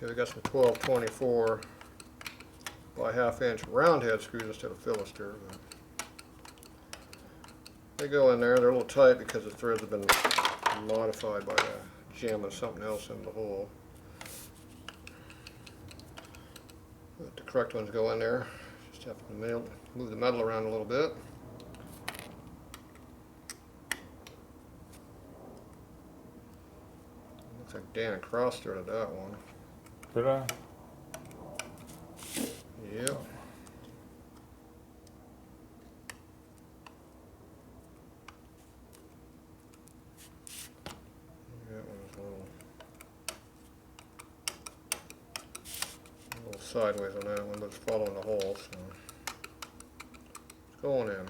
Okay, we got some 12/24 by 1/2 inch round head screws instead of Philister. They go in there. They're a little tight because the threads have been modified by jamming something else in the hole. Let the correct ones go in there. Just have to move the metal around a little bit. Looks like Dan cross-threaded that one. Did I? Yep. That one's a little sideways on that one, but it's following the hole, so it's going in.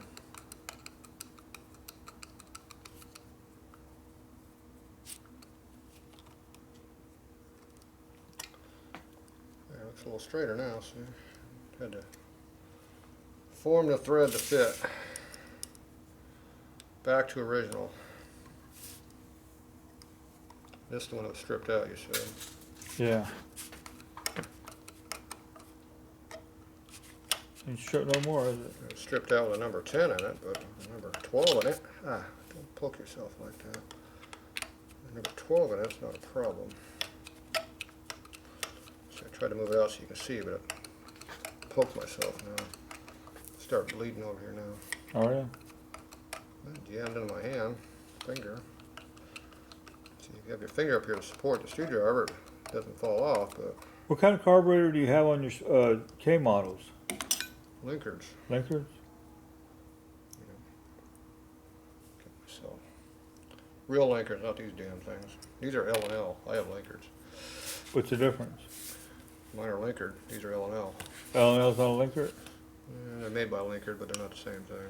There, looks a little straighter now, see? Had to form the thread to fit. Back to original. This is the one that was stripped out, you said. Yeah. Ain't stripped no more, is it? It was stripped out with a number 10 in it, but number 12 in it. Ah, don't poke yourself like that. Number 12 in it's not a problem. So I tried to move it out so you can see, but I poked myself now. Start bleeding over here now. Oh yeah? Jammed into my hand, finger. So you have your finger up here to support the screwdriver. It doesn't fall off, but What kind of carburetor do you have on your K models? Linkards. Linkers? Get myself. Real Linkers, not these damn things. These are L&L. I have Linkards. What's the difference? Mine are Linkered. These are L&L. L&L's on a linker? Yeah, they're made by Linkard, but they're not the same thing.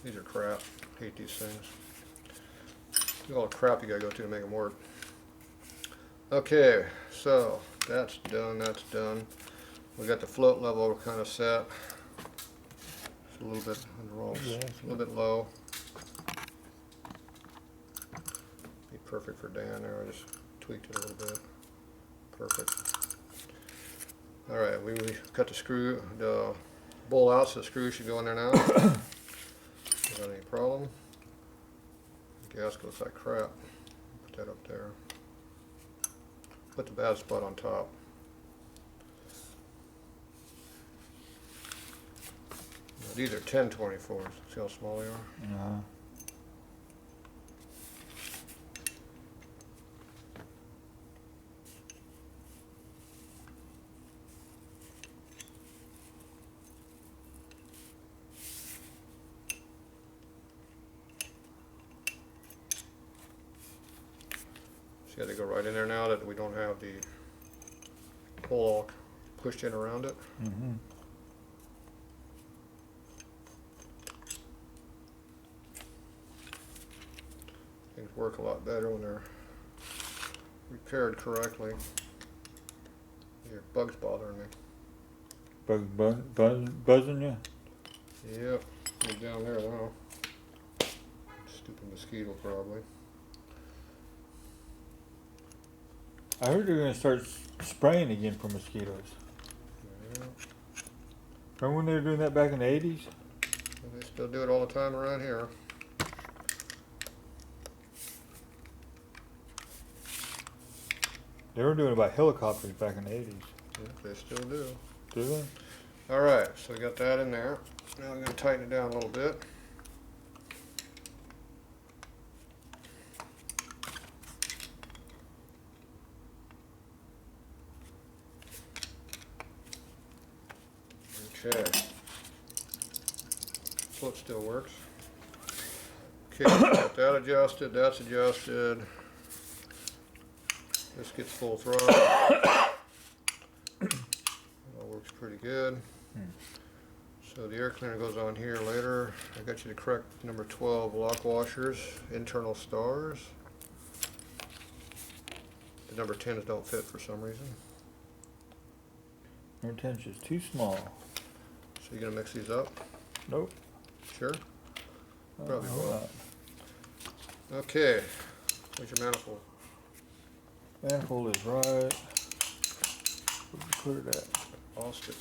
These are crap. Hate these things. Look at all the crap you gotta go to make them work. Okay, so that's done. That's done. We got the float level kind of set. It's a little bit on the wrong, Yeah, a little bit low. Be perfect for Dan there. I just tweaked it a little bit. Perfect. All right, we cut the screw, the bowl out, so the screw should go in there now. Without any problem. The gasket looks like crap. Put that up there. Put the bad spot on top. Now, these are 10/24s. See how small they are? Uh-huh. See how they go right in there now that we don't have the hole all pushed in around it? Mm-hmm. Things work a lot better when they're repaired correctly. Your bug's bothering me. Buzzing you? Yep, they're down there now. Stupid mosquito probably. I heard they're going to start spraying again for mosquitoes. Yeah. Remember when they were doing that back in the 80s? And they still do it all the time around here. They were doing it by helicopters back in the 80s. Yeah, they still do. Do they? Alright, so we got that in there. Now I'm going to tighten it down a little bit. Okay. Foot still works. Okay, got that adjusted, that's adjusted. This gets full throttle. That works pretty good. So the air cleaner goes on here later. I got you the correct number 12 lock washers, internal stars. The number 10s don't fit for some reason. Number 10's just too small. So you're gonna mix these up? Nope. Sure? Probably Hold will. on. Okay. Where's your manifold? Manifold is right Put it at. Lost it.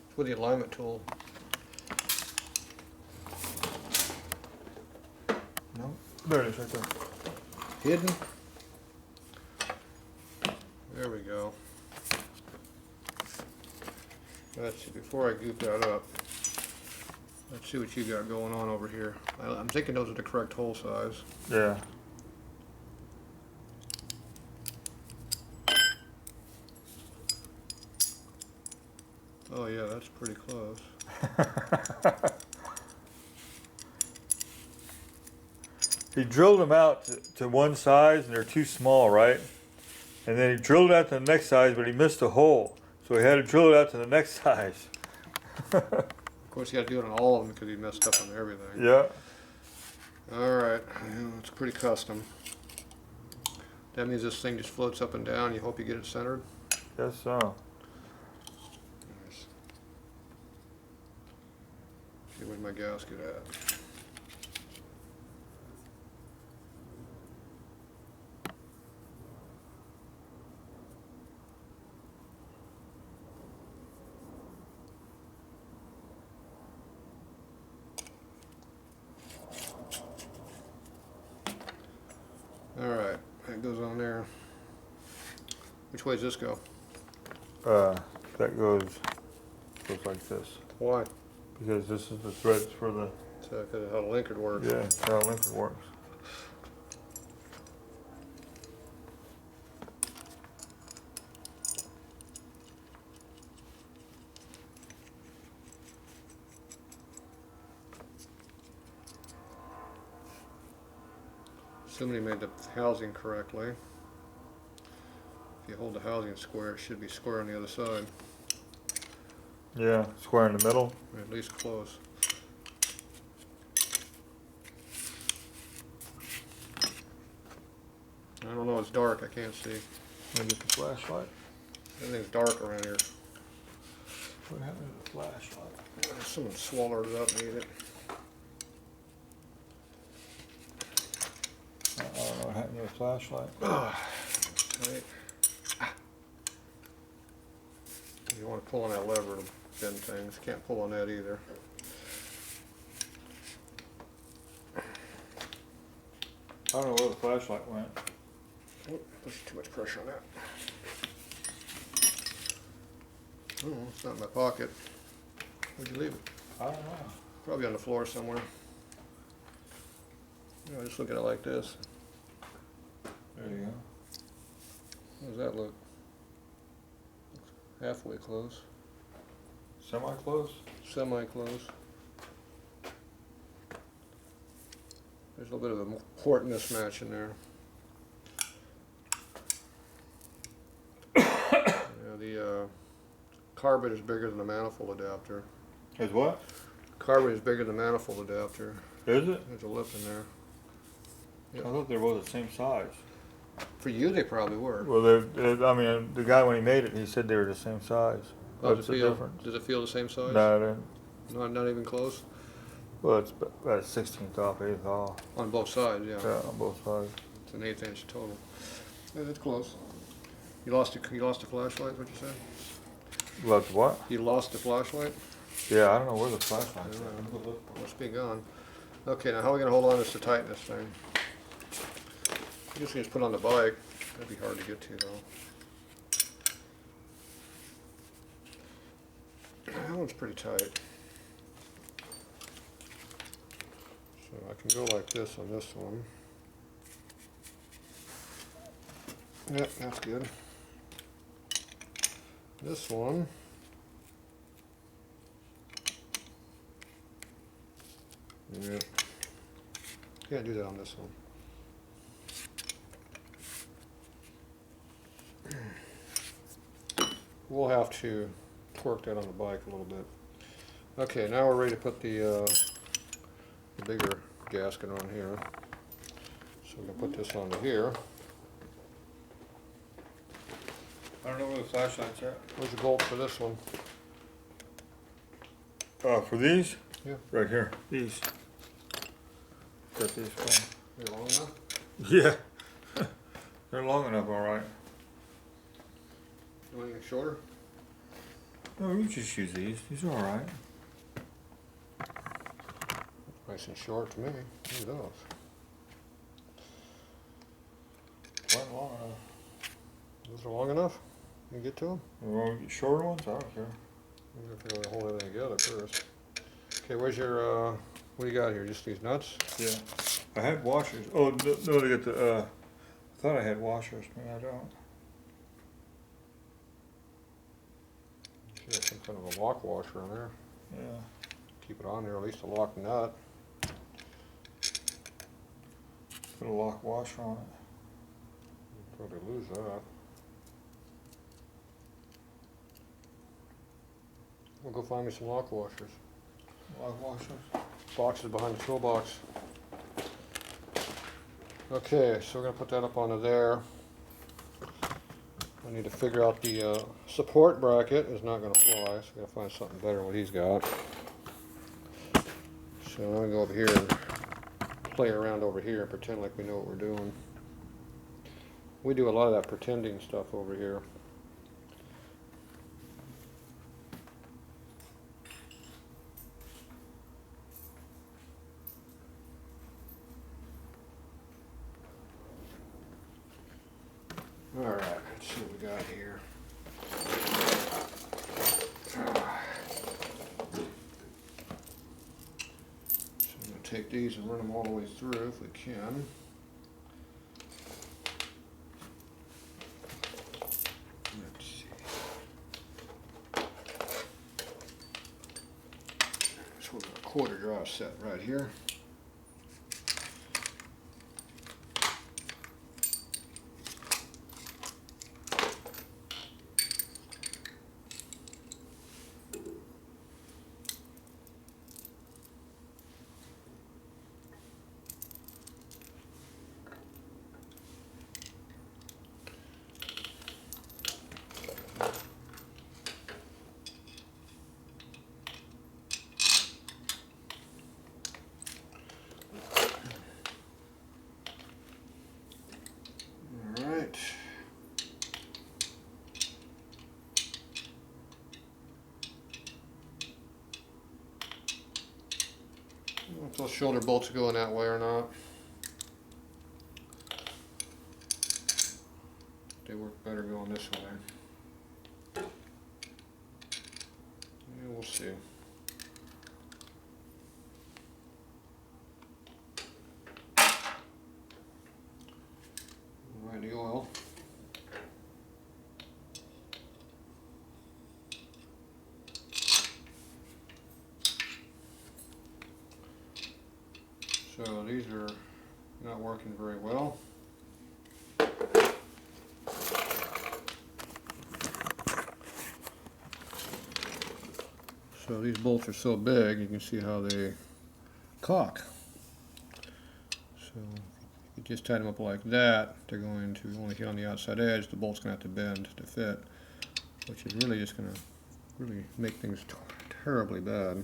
It's with the alignment tool. No. There it is, right there. Hidden. There we go. Let's see, before I goop that up, let's see what you got going on over here. I'm thinking those are the correct hole size. Yeah. Oh yeah, that's pretty close. He drilled them out to one size, and they're too small, right? And then he drilled it out to the next size, but he missed a hole. So he had to drill it out to the next size. Of course, you got to do it on all of them because he messed up on everything. Yeah. All right, yeah, it's pretty custom. That means this thing just floats up and down. You hope you get it centered. Guess so. Nice. See, where's my gasket at? All right, that goes on there. Which way does this go? That goes like this. Why? Because this is the threads for the. Because of how the linker works. Yeah, that's how linker works. Somebody made the housing correctly. If you hold the housing square, it should be square on the other side. Yeah, square in the middle. Or at least close. I don't know, it's dark, I can't see. Let me get the flashlight. Everything's dark around here. What happened to the flashlight? Someone swallowed it up and ate it. I don't know what happened to the flashlight. Right. You want to pull on that lever to bend things. Can't pull on that either. I don't know where the flashlight went. Oh, there's too much pressure on that. Oh, it's not in my pocket. Where'd you leave it? I don't know. Probably on the floor somewhere. You know, just look at it like this. There you go. How does that look? Halfway close. Semi-close? Semi-close. There's a little bit of a port mismatch in there. Yeah, the carbide is bigger than the manifold adapter. Is what? Carbide is bigger than the manifold adapter. Is it? There's a lip in there. Yep. I thought they were both the same size. For you, they probably were. Well, I mean, the guy when he made it, he said they were the same size. What's the difference? Does it feel the same size? No, it didn't. Not even close? Well, it's about a 16th off, 8th off. On both sides, yeah. Yeah, on both sides. It's an 1/8 inch total. Yeah, that's close. You lost the flashlight, what you said? Look, what? You lost the flashlight? Yeah, I don't know where the flashlight is. Must be gone. Okay, now how are we going to hold on this to tighten this thing? I guess we just put it on the bike. That'd be hard to get to, though. That one's pretty tight. So I can go like this on this one. Yep, that's good. This one. Yep. Can't do that on this one. We'll have to torque that on the bike a little bit. Okay, now we're ready to put the bigger gasket on here. So we're going to put this onto here. I don't know where the flashlight's at. Where's the bolt for this one? For these? Yeah. Right here. These. Got these going. They're long enough? Yeah. They're long enough, all right. You want anything shorter? No, we just use these. These are all right. Nice and short to me. Look at those. Quite long enough. Those are long enough? You can get to them? You want to get shorter ones? I don't care. I'm gonna figure out how to hold everything together first. Okay, where's your, what do you got here? Just these nuts? Yeah. I had washers. Oh, no, they got the, I thought I had washers. Maybe I don't. Should have some kind of a lock washer on there. Yeah. Keep it on there, at least a lock nut. Put a lock washer on it. Probably lose that. We'll go find me some lock washers. Lock washers? Boxes behind the toolbox. Okay, so we're gonna put that up onto there. I need to figure out the support bracket is not gonna fly, so we gotta find something better than what he's got. So I'm gonna go over here and play around over here and pretend like we know what we're doing. We do a lot of that pretending stuff over here. Alright, let's see what we got here. So I'm going to take these and run them all the way through if we can. Let's see. So we've got a quarter draw set right here. Alright. If those shoulder bolts are going that way or not. They work better going this way. Yeah, we'll see. Right, the oil. So these are not working very well. So these bolts are so big, you can see how they cock. So if you just tighten them up like that, they're going to only hit on the outside edge. The bolt's going to have to bend to fit, which is really just going to really make things terribly bad.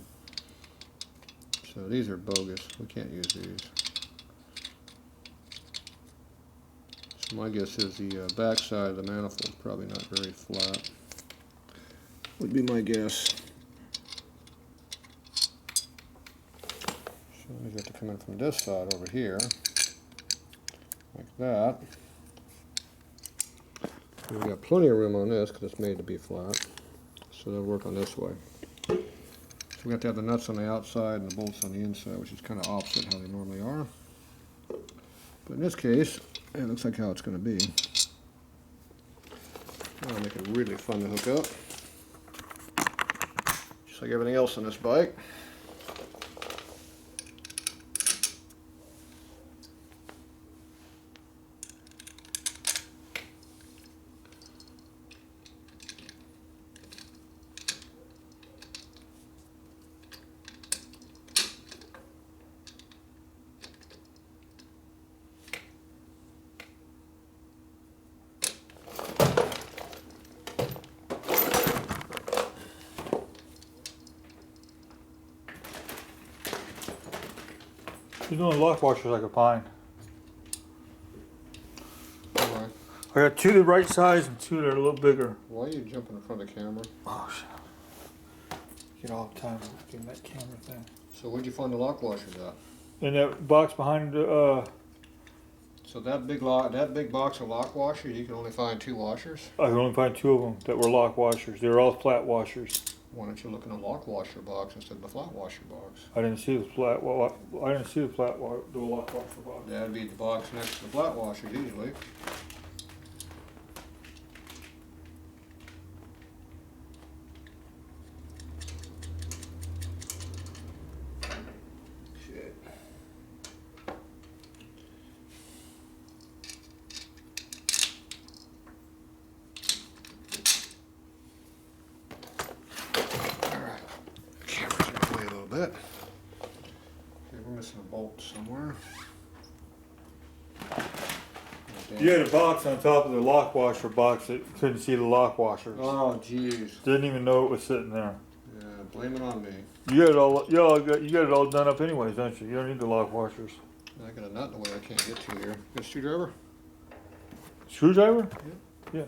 So these are bogus. We can't use these. So my guess is the back side of the manifold is probably not very flat. Would be my guess. So these have to come in from this side over here, like that. We've got plenty of room on this because it's made to be flat. So they'll work on this way. So we have to have the nuts on the outside and the bolts on the inside, which is kind of opposite how they normally are. But in this case, it looks like how it's going to be. That'll make it really fun to hook up. Just like everything else on this bike. You're doing lock washers like a pine. Alright. I got two the right size and two that are a little bigger. Why are you jumping in front of the camera? Oh shit. Get all the time doing that camera thing. So where'd you find the lock washers at? In that box behind So that big box of lock washers, you can only find 2 washers? I could only find 2 of them that were lock washers. They were all flat washers. Why don't you look in the lock washer box instead of the flat washer box? I didn't see the flat. Well, I didn't see the lock washer box. That'd be the box next to the flat washers usually. Shit. Alright. Camera's gonna play a little bit. Okay, we're missing a bolt somewhere. You had a box on top of the lock washer box that couldn't see the lock washers. Oh, jeez. Didn't even know it was sitting there. Yeah, blame it on me. You got it all. You got it all done up anyways, don't you? You don't need the lock washers. I got a nut in the way I can't get to here. Got a screwdriver? Screwdriver? Yeah.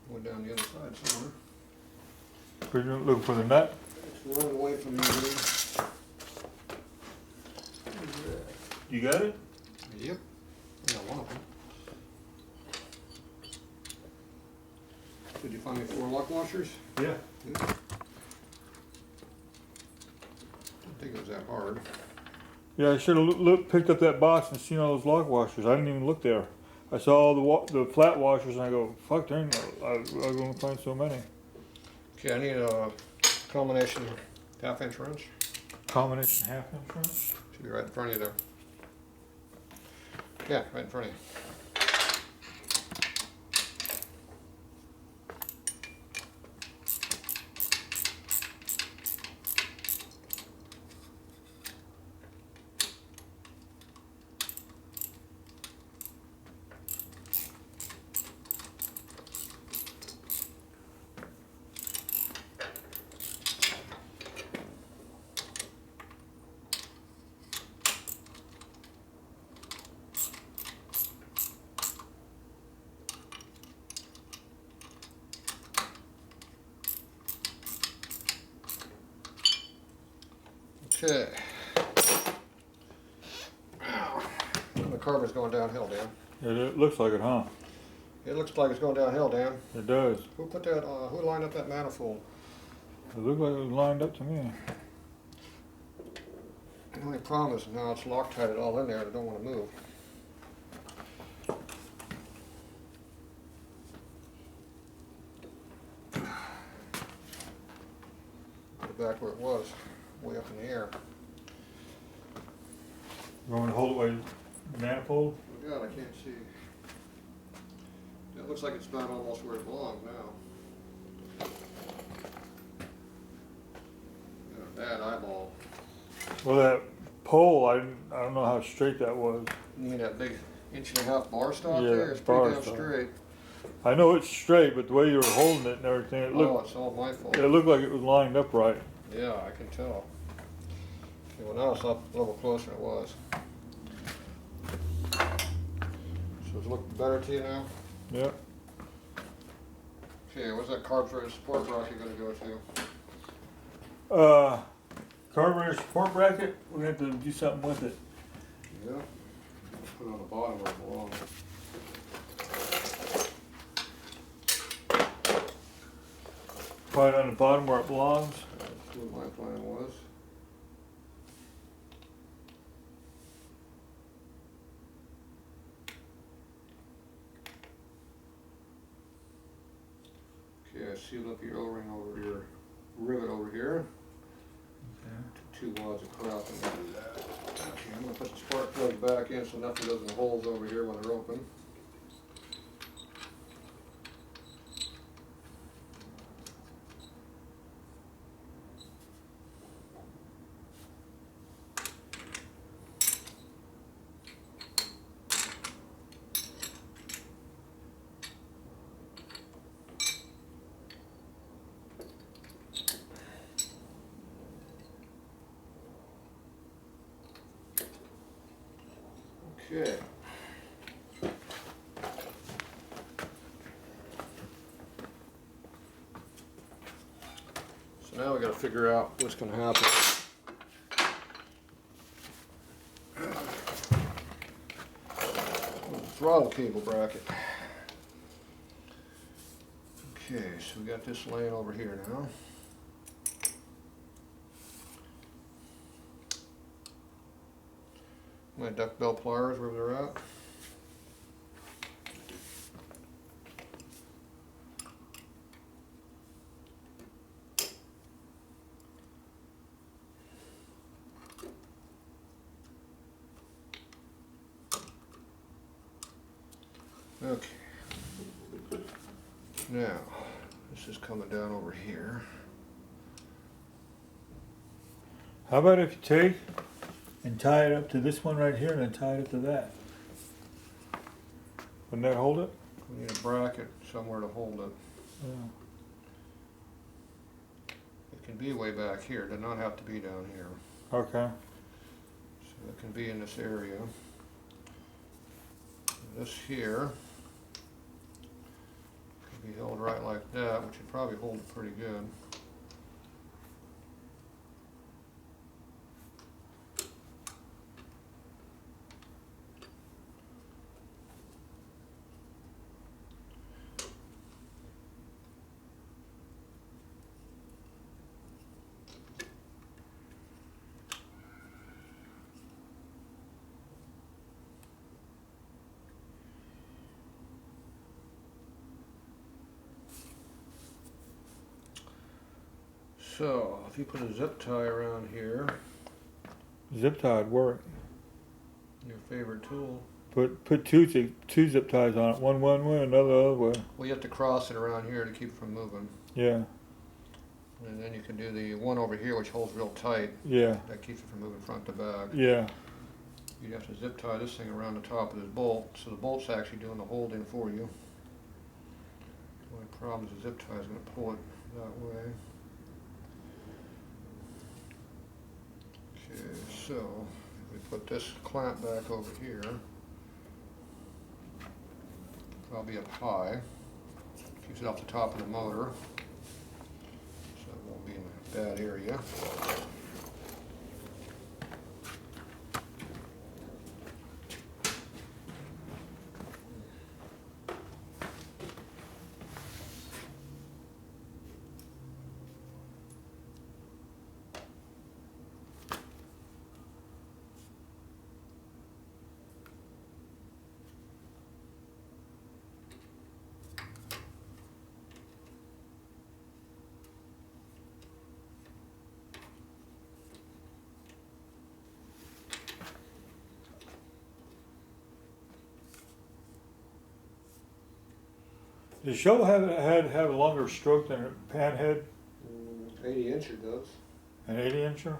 Went down the other side somewhere. Are you looking for the nut? It's running away from me, dude. You got it? Yep. I got one of them. Did you find me 4 lock washers? Yeah. Didn't think it was that hard. Yeah, I should have picked up that box and seen all those lock washers. I didn't even look there. I saw all the flat washers and I go, fuck, there ain't no, I'm going to find so many. Okay, I need a combination 1/2 wrench. Combination 1/2 wrench? Should be right in front of you there. Yeah, right in front of you. Okay. The carburetor's going downhill, Dan. It looks like it, huh? It looks like it's going downhill, Dan. It does. Who put that? Who lined up that manifold? It looked like it was lined up to me. The only problem is now it's Loctite all in there and I don't want to move. Put it back where it was, way up in the air. You want me to hold it by the manifold? Oh God, I can't see. It looks like it's about almost where it belongs now. Got a bad eyeball. Well, that pole, I don't know how straight that was. You mean that big 1.5-inch bar stop Yeah, there? It's bar pretty damn stop. straight. I know it's straight, but the way you were holding it and everything, It's all my fault. it looked like it was lined up right. Yeah, I can tell. Okay, well now it's up a little closer than it was. So it's looking better to you now? Yeah. Okay, what's that carburetor support bracket gonna go to? Carburetor support bracket, we're going to have to do something with it. Yeah. Put it on the bottom where it belongs. Put it on the bottom where it belongs. That's what my plan was. Okay, I sealed up your O-ring over your rivet over here. Okay. 2 wads of crap and we'll do that. Okay, I'm gonna put the spark plugs back in so nothing goes in the holes over here when they're open. Okay. So now we got to figure out what's going to happen. Throttle cable bracket. Okay, so we got this laying over here now. My duck bell pliers, wherever they're at. Okay. Now, this is coming down over here. How about if you take and tie it up to this one right here and then tie it up to that? Wouldn't that hold it? We need a bracket somewhere to hold it. Yeah. It can be way back here. It does not have to be down here. Okay. So it can be in this area. This here can be held right like that, which would probably hold it pretty good. So, if you put a zip tie around here, Zip tie would work. your favorite tool, Put two zip ties on it. One way, another other way. well, you have to cross it around here to keep it from moving. Yeah. And then you can do the one over here, which holds real tight. Yeah. That keeps it from moving front to back. Yeah. You'd have to zip tie this thing around the top of this bolt, so the bolt's actually doing the holding for you. The only problem is the zip tie is going to pull it that way. Okay, so we put this clamp back over here, probably up high, keeps it off the top of the motor, so it won't be in a bad area. Does show have a longer stroke than a panhead? 80-incher does. An 80-incher?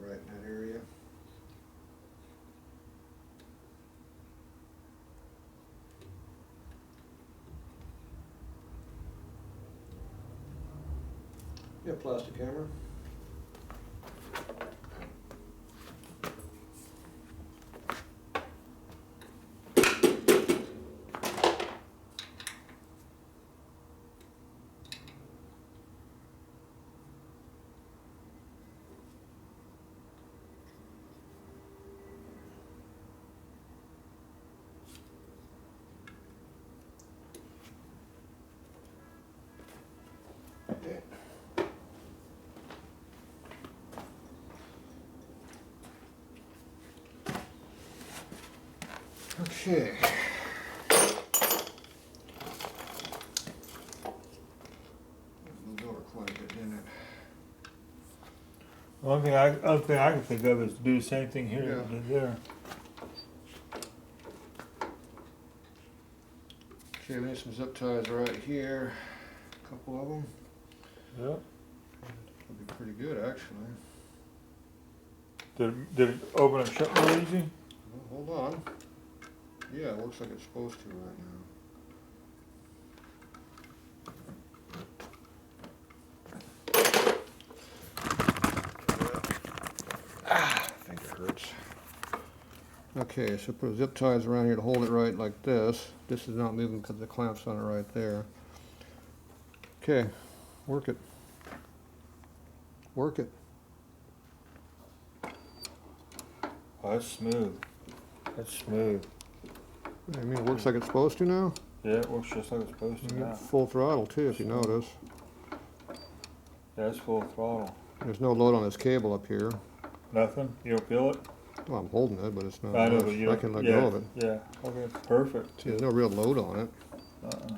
Right in that area. You have plastic hammer? Okay. Okay. Moved over quite a bit, didn't it? The only thing I can think of is do the same thing here Yeah. as did there. Okay, we need some zip ties right here. A couple of them. Yep. That'd be pretty good, actually. Did it open and shut real easy? Well, hold on. Yeah, it looks like it's supposed to right now. hurts. Okay, so put zip ties around here to hold it right like this. This is not moving because the clamp's on it right there. Okay, work it. Work it. Oh, that's smooth. That's smooth. I mean, it works like it's supposed to now. Yeah, it works just like it's supposed to now. Full throttle too, if you notice. Yeah, it's full throttle. There's no load on this cable up here. Nothing? You don't feel it? Well, I'm holding it, but it's not I know, much. but you I don't, can let yeah, go of it. Yeah, okay, perfect. See, there's no real load on it.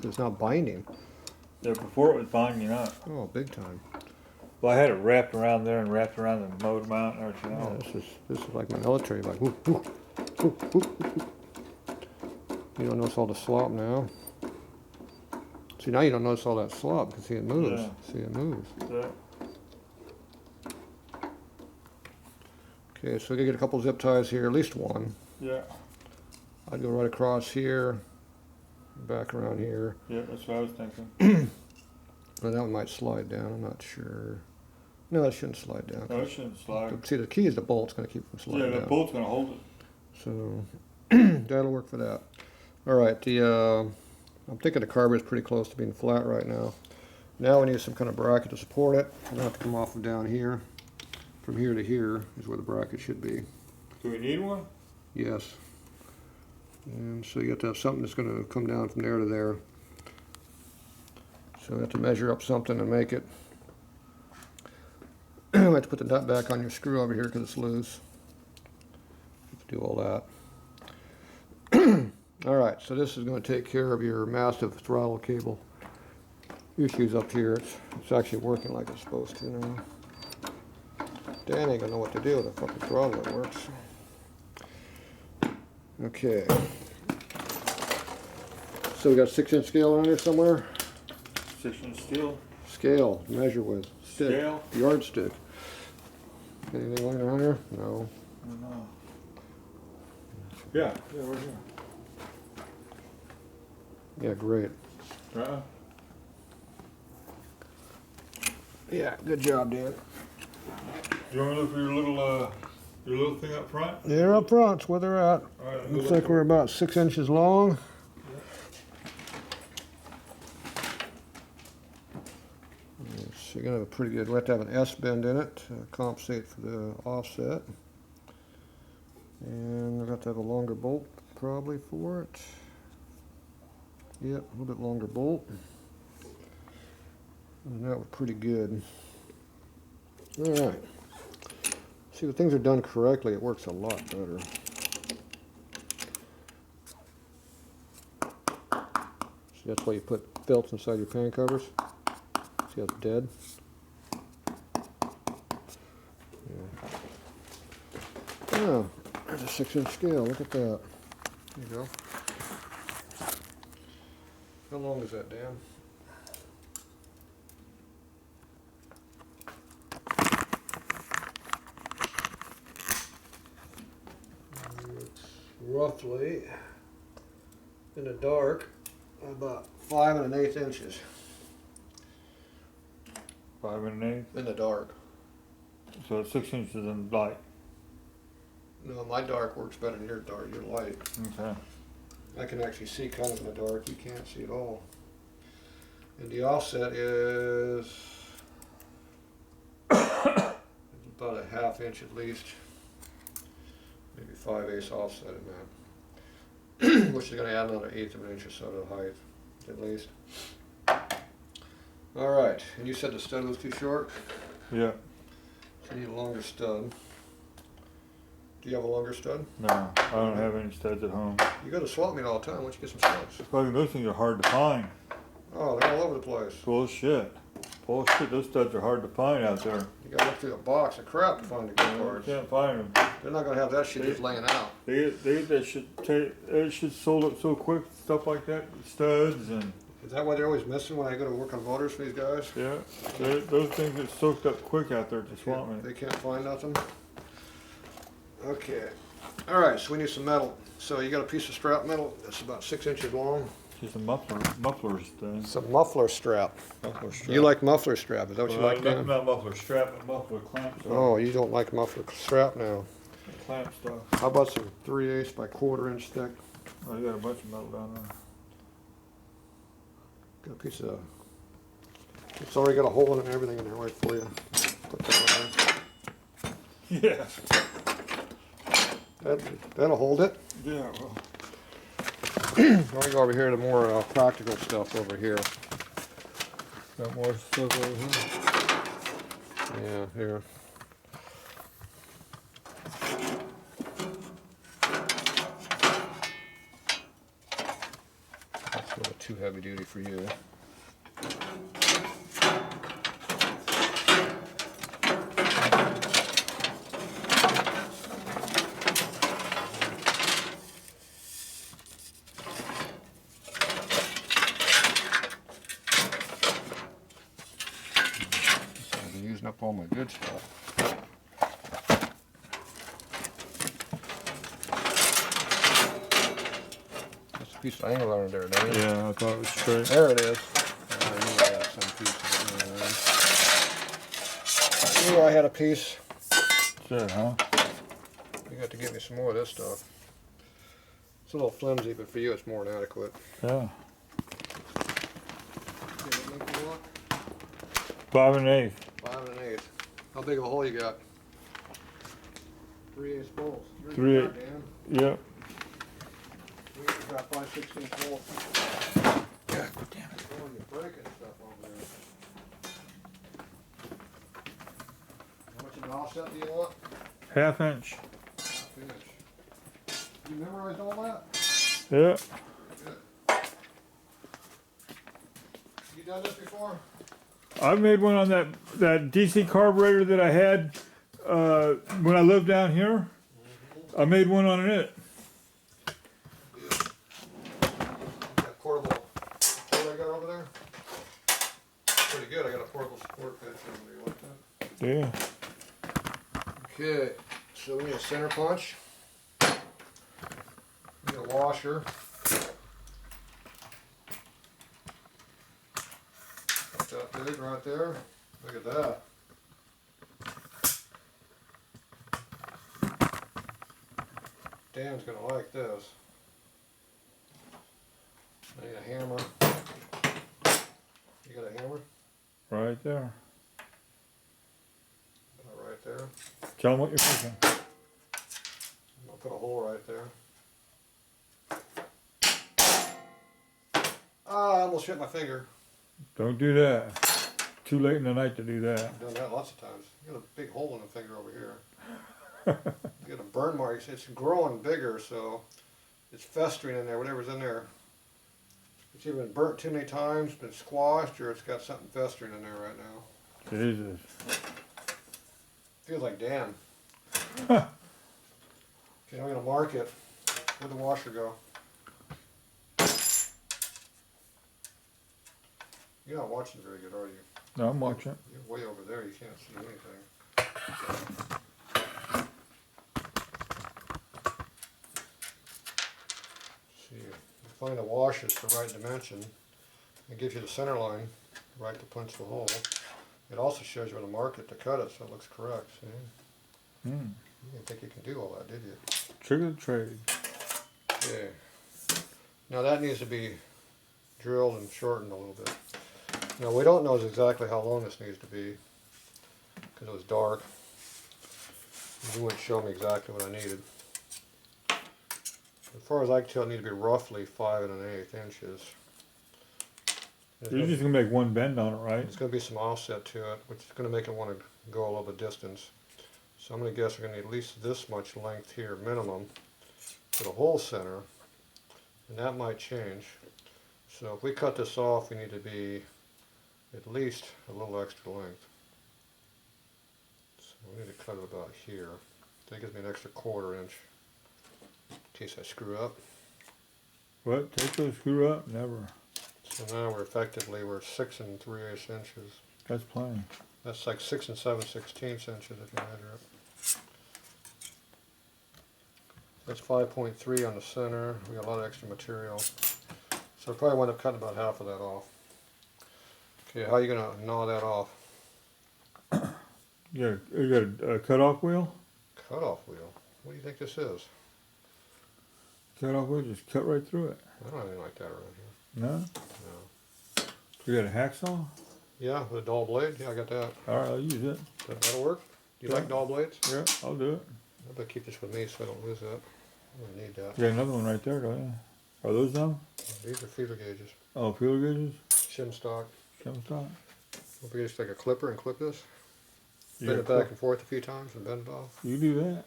It's not binding. Yeah, before it was binding up. Oh, big time. Well, I had it wrapped around there and wrapped around the motor mount and everything Yeah, else. this is like my military, like whoop, whoop, whoop, whoop, whoop. You don't notice all the slop now. See, now you don't notice all that slop because see it moves. Yeah. See it moves. Yeah. Okay, so we gotta get a couple zip ties here, at least one. Yeah. I'd go right across here, back around here. Yeah, that's what I was thinking. Well, that one might slide down, I'm not sure. No, it shouldn't slide down. No, it shouldn't slide. See, the key is the bolt's gonna keep it from sliding Yeah, the down. bolt's gonna hold it. So, that'll work for that. All right, I'm thinking the carburetor's pretty close to being flat right now. Now we need some kind of bracket to support it. It's gonna have to come off of down here. From here to here is where the bracket should be. Do we need one? Yes. And so you have to have something that's gonna come down from there to there. So you have to measure up something and make it. You have to put the nut back on your screw over here because it's loose. You have to do all that. All right, so this is going to take care of your massive throttle cable issues up here. It's actually working like it's supposed to now. Dan ain't gonna know what to do with a fucking throttle that works. Okay. So we got 6-inch scale on here somewhere. 6-inch steel. Scale, measure with. Stick. Scale? Yardstick. Anything lying around here? No. No. Yeah, yeah, we're here. Yeah, great. Yeah, good job, Dan. You want to look for your little thing up front? They're up front, that's where they're at. All right, Looks like we're about 6 inches long. So you're gonna have a pretty good, we have to have an S bend in it to compensate for the offset. And we've got to have a longer bolt probably for it. Yep, a little bit longer bolt. And that was pretty good. All right. See, when things are done correctly, it works a lot better. See, that's why you put belts inside your pan covers. See how it's dead? Yeah. Oh, there's a 6-inch scale. Look at that. There you go. How long is that, Dan? It's roughly, in the dark, about 5 1/8 inches. 5 1/8. In the dark. So it's 6 inches in light. No, my dark works better than your dark, your light. Okay. I can actually see kind of in the dark, you can't see at all. And the offset is about a 1/2 inch at least. Maybe 5/8 offset in that. Which is going to add another 1/8 of an inch or so to the height, at least. Alright, and you said the stud was too short? Yeah. So you need a longer stud. Do you have a longer stud? No, I don't have any studs at home. You go to swap meet all the time, why don't you get some studs? Fucking those things are hard to find. Oh, they're all over the place. Bullshit. Bullshit, those studs are hard to find out there. You gotta look through a box of crap to find the good You parts. can't find them. They're not gonna have that shit just laying out. They get that shit sold up so quick, stuff like that, studs and Is that why they're always missing when I go to work on motors for these guys? yeah, those things get soaked up quick out there at the swap meet. They can't find nothing? Okay. Alright, so we need some metal. So you got a piece of strap metal that's about 6 inches long. Just a mufflers thing. It's a muffler strap. Muffler strap. You like muffler strap, is that what you like, Not, Dan? not muffler strap, but muffler clamps. Oh, you don't like muffler strap now. Clamp stuff. How about some 3/8 by 1/4 inch thick? I got a bunch of metal down there. Got a piece of. It's already got a hole in it and everything in there. Wait for you. Put that on Yeah. there. That'll hold it. Yeah, well. Now we go over here to more practical stuff over here. Got more stuff over here. Yeah, here. That's a little too heavy duty for you. I've been using up all my good stuff. That's a piece of angle iron there, Danny. Yeah, I thought it was straight. There it is. I knew I had some piece of it. I knew I had a piece. That's it, huh? You got to give me some more of this stuff. It's a little flimsy, but for you it's more than adequate. Yeah. Okay, let me look. 5 1/8. 5 1/8. How big of a hole you got? 3/8 bolts. Yours 3/8. got, Dan. Yep. We got 5/16 bolts. God damn it. Oh, you're breaking stuff over there. How much of an offset do you want? 1/2 inch. Finish. You memorized all that? Yeah. Good. You done this before? I made one on that DC carburetor that I had when I lived down here. I made one on it. That portable tool I got over there? Pretty good. I got a portable support pitch over there. You like that? Yeah. Okay, so we need a center punch. We need a washer. Got that big right there. Look at that. Dan's gonna like this. I need a hammer. You got a hammer? Right there. Right there. Tell them what you're thinking. I'll put a hole right there. Ah, I almost hit my finger. Don't do that. Too late in the night to do that. I've done that lots of times. You got a big hole in the finger over here. You got a burn mark. It's growing bigger, so it's festering in there, whatever's in there. It's either been burnt too many times, been squashed, or it's got something festering in there right now. Jesus. Feels like Dan. Okay, I'm gonna mark it. Where'd the washer go? You're not watching very good, are you? No, I'm watching. You're way over there. You can't see anything. See, you find a washer is the right dimension. It gives you the center line, right to punch the hole. It also shows you where to mark it to cut it, so it looks correct. See? Hmm. You didn't think you can do all that, did you? Trick of the trade. Okay. Now that needs to be drilled and shortened a little bit. Now we don't know exactly how long this needs to be because it was dark. You wouldn't show me exactly what I needed. As far as I can tell, it needs to be roughly 5 1/8 inches. You're just gonna make one bend on it, right? There's going to be some offset to it, which is going to make it want to go a little bit distance. So I'm going to guess we're going to need at least this much length here, minimum, for the hole center, and that might change. So if we cut this off, we need to be at least a little extra length. So we need to cut it about here. That gives me an extra 1/4 inch in case I screw up. What? Take those screw up? Never. So now we're 6 3/8 inches. That's plenty. That's like 6 7/16 inches if you measure it. That's 5.3 on the center. We got a lot of extra material. So I probably wind up cutting about half of that off. Okay, how are you going to gnaw that off? You got a cutoff wheel? Cutoff wheel. What do you think this is? Cut off wood, just cut right through it. I don't have anything like that around here. No? No. You got a hacksaw? Yeah, with a dull blade. Yeah, I got that. Alright, I'll use it. That'll work. You Yeah. like dull blades? Yeah, I'll do it. I better keep this with me so I don't lose that. I don't need that. You got another one right there, don't you? Are those them? These are feeler gauges. Oh, feeler gauges? Shim stock. Shim stock? Don't forget to take a clipper and clip this. You Bend it got a back and forth a few times and bend it off. You do that?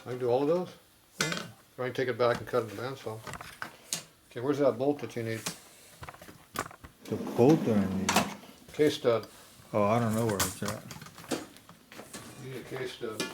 I can do all of those. Yeah. Or I can take it back and cut it in the bandsaw. Okay, where's that bolt that you need? The bolt there I need. Case stud. Oh, I don't know where it's at. You need a case stud.